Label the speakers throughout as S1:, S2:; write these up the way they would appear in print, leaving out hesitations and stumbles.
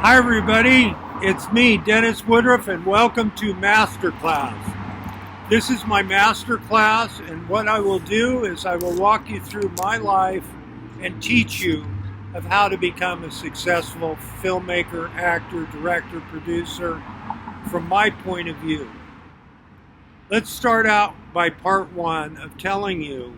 S1: Hi everybody, it's me, Dennis Woodruff, and welcome to MasterClass. This is my MasterClass, and what I will do is I will walk you through my life and teach you of how to become a successful filmmaker, actor, director, producer from my point of view. Let's start out by part one of telling you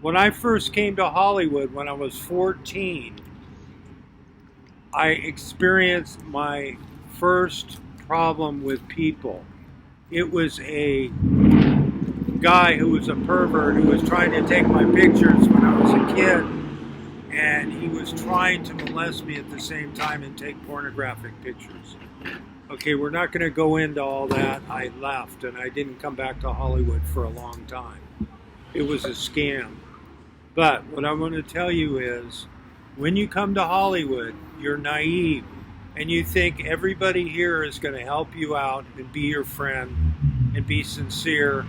S1: when I first came to Hollywood when I was 14, I experienced my first problem with people. It was a guy who was a pervert who was trying to take my pictures when I was a kid, and he was trying to molest me at the same time and take pornographic pictures. Okay, we're not going to go into all that. I left and I didn't come back to Hollywood for a long time. It was a scam. But what I want to tell you is, when you come to Hollywood, you're naive and you think everybody here is going to help you out and be your friend and be sincere.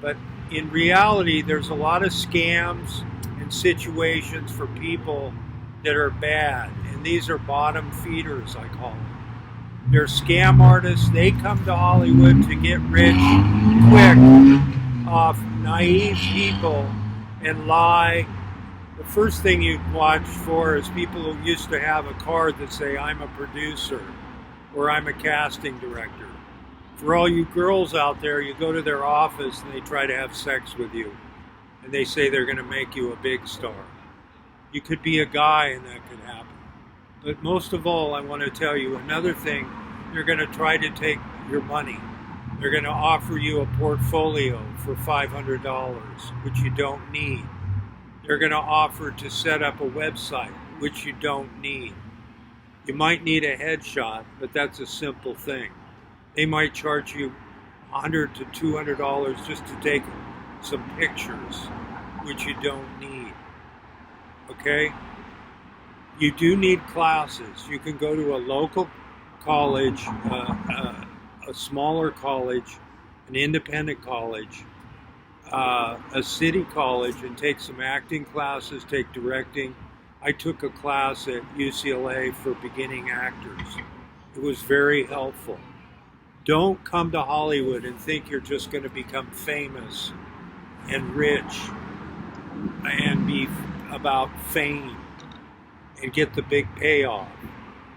S1: But in reality, there's a lot of scams and situations for people that are bad. And these are bottom feeders, I call them. They're scam artists. They come to Hollywood to get rich quick off naive people and lie. The first thing you watch for is people who used to have a card that say, I'm a producer or I'm a casting director. For all you girls out there, you go to their office and they try to have sex with you. And they say they're going to make you a big star. You could be a guy and that could happen. But most of all, I want to tell you another thing. They're going to try to take your money. They're going to offer you a portfolio for $500, which you don't need. They're going to offer to set up a website, which you don't need. You might need a headshot, but that's a simple thing. They might charge you $100 to $200 just to take some pictures, which you don't need. Okay? You do need classes. You can go to a local college, a smaller college, an independent college, a city college, and take some acting classes, take directing. I took a class at UCLA for beginning actors. It was very helpful. Don't come to Hollywood and think you're just going to become famous and rich and be about fame and get the big payoff.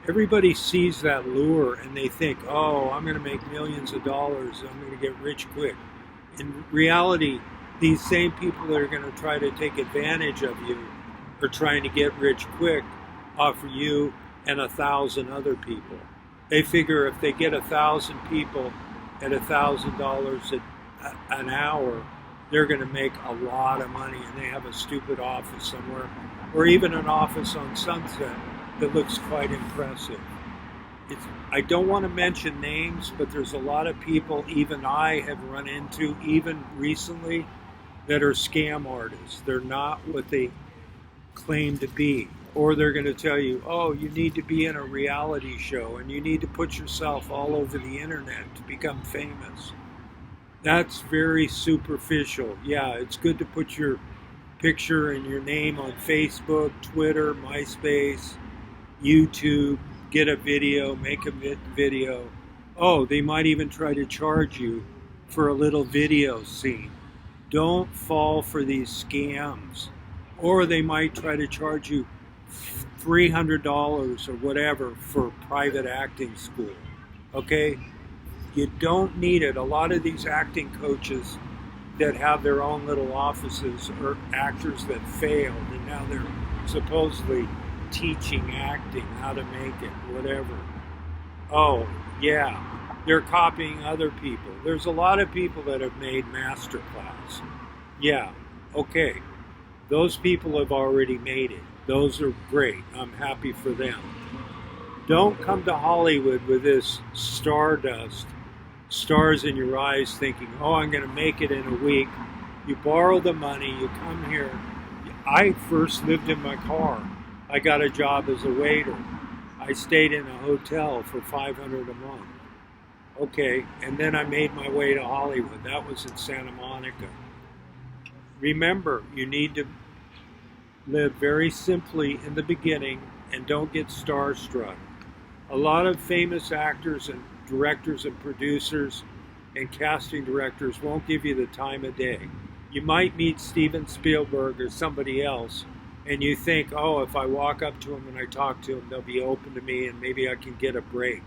S1: Everybody sees that lure and they think, oh, I'm going to make millions of dollars. I'm going to get rich quick. In reality, these same people that are going to try to take advantage of you are trying to get rich quick off of you and 1,000 other people. They figure if they get 1,000 people at $1,000 an hour, they're going to make a lot of money, and they have a stupid office somewhere, or even an office on Sunset that looks quite impressive. I don't want to mention names, but there's a lot of people, even I have run into, even recently, that are scam artists. They're not what they claim to be. Or they're going to tell you, oh, you need to be in a reality show and you need to put yourself all over the internet to become famous. That's very superficial. Yeah, it's good to put your picture and your name on Facebook, Twitter, MySpace, YouTube, get a video, make a video. Oh, they might even try to charge you for a little video scene. Don't fall for these scams. Or they might try to charge you $300 or whatever for private acting school. Okay? You don't need it. A lot of these acting coaches that have their own little offices are actors that failed and now they're supposedly teaching acting, how to make it, whatever. Oh, yeah, they're copying other people. There's a lot of people that have made MasterClass. Yeah, okay, those people have already made it. Those are great. I'm happy for them. Don't come to Hollywood with this stardust, stars in your eyes thinking, oh, I'm going to make it in a week. You borrow the money, you come here. I first lived in my car. I got a job as a waiter. I stayed in a hotel for $500 a month. Okay, and then I made my way to Hollywood. That was in Santa Monica. Remember, you need to live very simply in the beginning and don't get starstruck. A lot of famous actors and directors and producers and casting directors won't give you the time of day. You might meet Steven Spielberg or somebody else, and you think, oh, if I walk up to him and I talk to him, they'll be open to me and maybe I can get a break.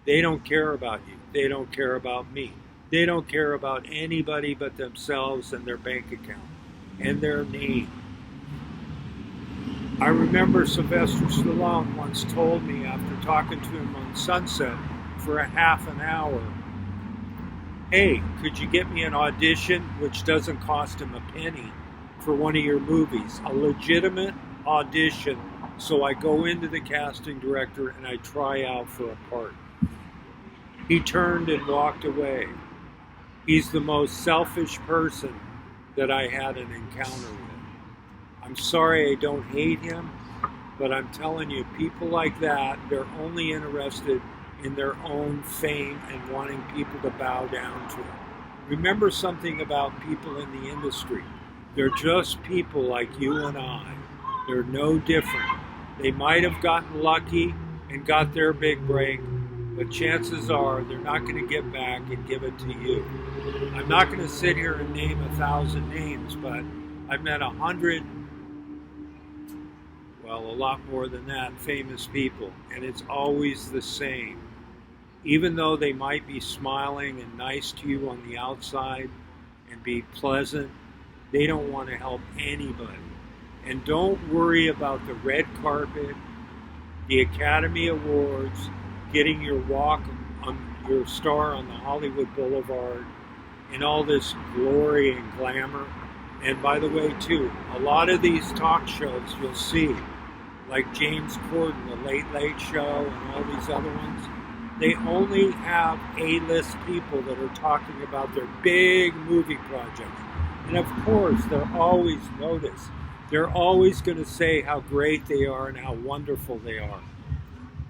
S1: They don't care about you. They don't care about me. They don't care about anybody but themselves and their bank account and their name. I remember Sylvester Stallone once told me after talking to him on Sunset for a half an hour, hey, could you get me an audition, which doesn't cost him a penny, for one of your movies, a legitimate audition, so I go into the casting director and I try out for a part. He turned and walked away. He's the most selfish person that I had an encounter with. I'm sorry I don't hate him, but I'm telling you, people like that, they're only interested in their own fame and wanting people to bow down to them. Remember something about people in the industry. They're just people like you and I. They're no different. They might have gotten lucky and got their big break, but chances are they're not going to get back and give it to you. I'm not going to sit here and name 1,000 names, but I've met 100, well, a lot more than that, famous people, and it's always the same. Even though they might be smiling and nice to you on the outside and be pleasant, they don't want to help anybody. And don't worry about the red carpet, the Academy Awards, getting your walk on your star on the Hollywood Boulevard, and all this glory and glamour. And by the way, too, a lot of these talk shows you'll see, like James Corden, The Late Late Show, and all these other ones, they only have A-list people that are talking about their big movie projects. And of course, they're always noticed. They're always going to say how great they are and how wonderful they are.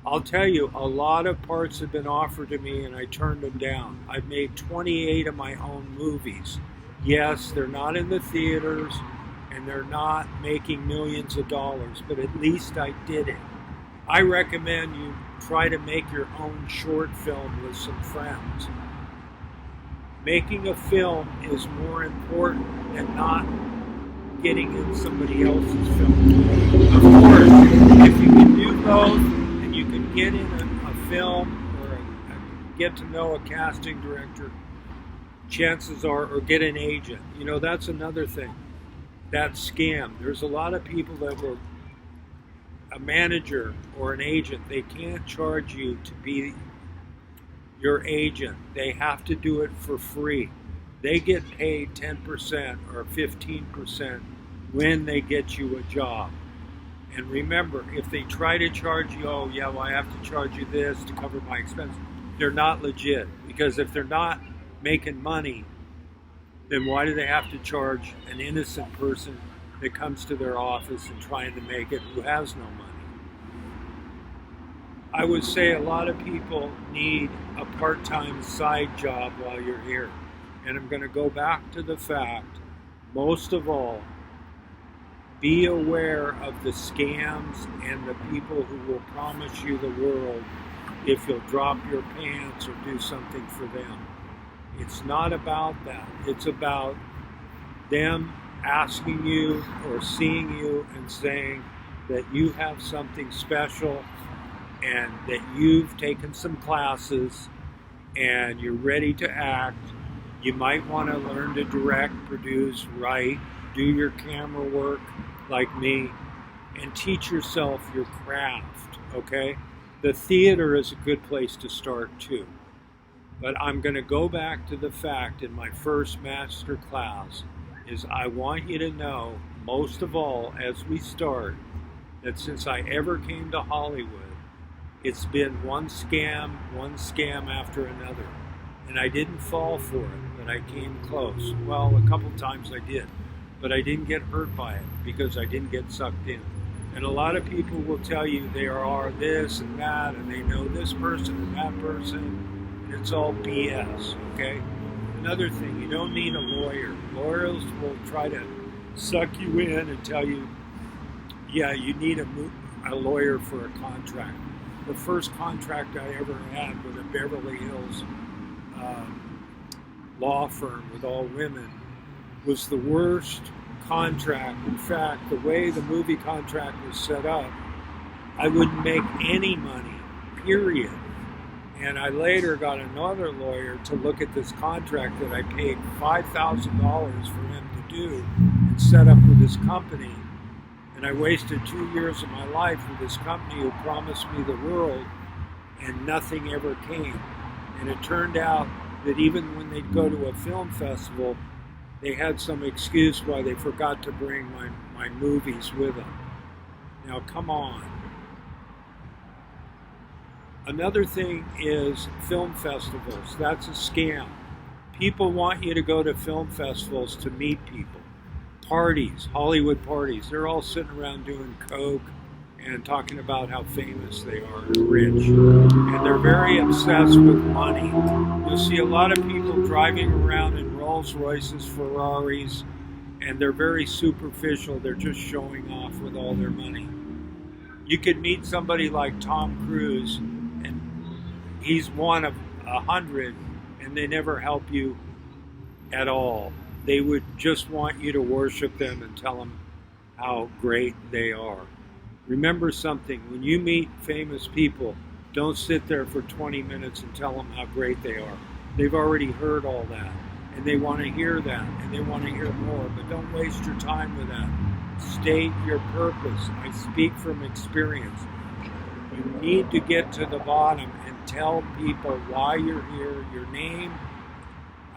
S1: I'll tell you, a lot of parts have been offered to me and I turned them down. I've made 28 of my own movies. Yes, they're not in the theaters and they're not making millions of dollars, but at least I did it. I recommend you try to make your own short film with some friends. Making a film is more important than not getting in somebody else's film. Of course, if you can do both and you can get in a film or get to know a casting director, chances are, or get an agent. You know, that's another thing. That scam. There's a lot of people that will, a manager or an agent, they can't charge you to be your agent. They have to do it for free. They get paid 10% or 15% when they get you a job. And remember, if they try to charge you, oh yeah, well I have to charge you this to cover my expenses, they're not legit. Because if they're not making money, then why do they have to charge an innocent person that comes to their office and trying to make it who has no money? I would say a lot of people need a part-time side job while you're here. And I'm going to go back to the fact, most of all, be aware of the scams and the people who will promise you the world if you'll drop your pants or do something for them. It's not about that. It's about them asking you or seeing you and saying that you have something special and that you've taken some classes and you're ready to act. You might want to learn to direct, produce, write, do your camera work like me, and teach yourself your craft, okay? The theater is a good place to start too. But I'm going to go back to the fact in my first master class is I want you to know, most of all, as we start, that since I ever came to Hollywood, it's been one scam after another. And I didn't fall for it, but I came close. Well, a couple times I did, but I didn't get hurt by it because I didn't get sucked in. And a lot of people will tell you they are this and that, and they know this person and that person, and it's all BS, okay? Another thing, you don't need a lawyer. Lawyers will try to suck you in and tell you, yeah, you need a lawyer for a contract. the first contract I ever had with a Beverly Hills law firm with all women was the worst contract. In fact, the way the movie contract was set up, I wouldn't make any money, period. And I later got another lawyer to look at this contract that I paid $5,000 for him to do and set up with this company. And I wasted 2 years of my life with this company who promised me the world, and nothing ever came. And it turned out that even when they'd go to a film festival, they had some excuse why they forgot to bring my movies with them. Now, come on. Another thing is film festivals. That's a scam. People want you to go to film festivals to meet people. Parties, Hollywood parties, they're all sitting around doing coke and talking about how famous they are and rich. And they're very obsessed with money. You'll see a lot of people driving around in Rolls Royces, Ferraris, and they're very superficial. They're just showing off with all their money. You could meet somebody like Tom Cruise, and he's one of 100, and they never help you at all. They would just want you to worship them and tell them how great they are. Remember something, when you meet famous people, don't sit there for 20 minutes and tell them how great they are. They've already heard all that, and they want to hear that, and they want to hear more, but don't waste your time with that. State your purpose. I speak from experience. You need to get to the bottom and tell people why you're here, your name.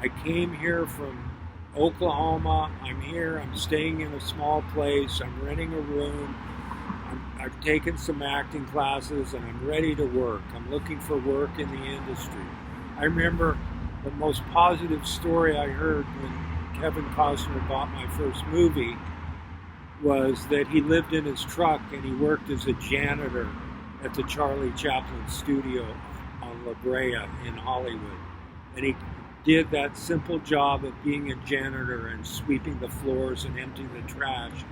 S1: I came here from Oklahoma. I'm here. I'm staying in a small place. I'm renting a room. I've taken some acting classes, and I'm ready to work. I'm looking for work in the industry. I remember the most positive story I heard when Kevin Costner bought my first movie was that he lived in his truck and he worked as a janitor at the Charlie Chaplin studio on La Brea in Hollywood. And he did that simple job of being a janitor and sweeping the floors and emptying the trash.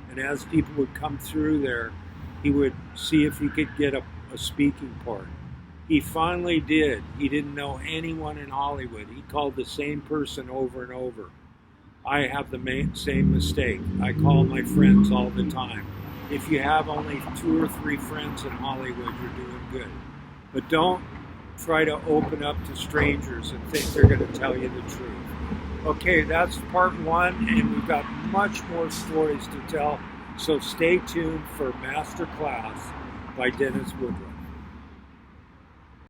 S1: And as people would come through there, he would see if he could get a speaking part. He finally did. He didn't know anyone in Hollywood. He called the same person over and over. I have the same mistake. I call my friends all the time. If you have only 2 or 3 friends in Hollywood, you're doing good. But don't try to open up to strangers and think they're going to tell you the truth. Okay, that's part 1, and we've got much more stories to tell. So stay tuned for MasterClass by Dennis Woodruff.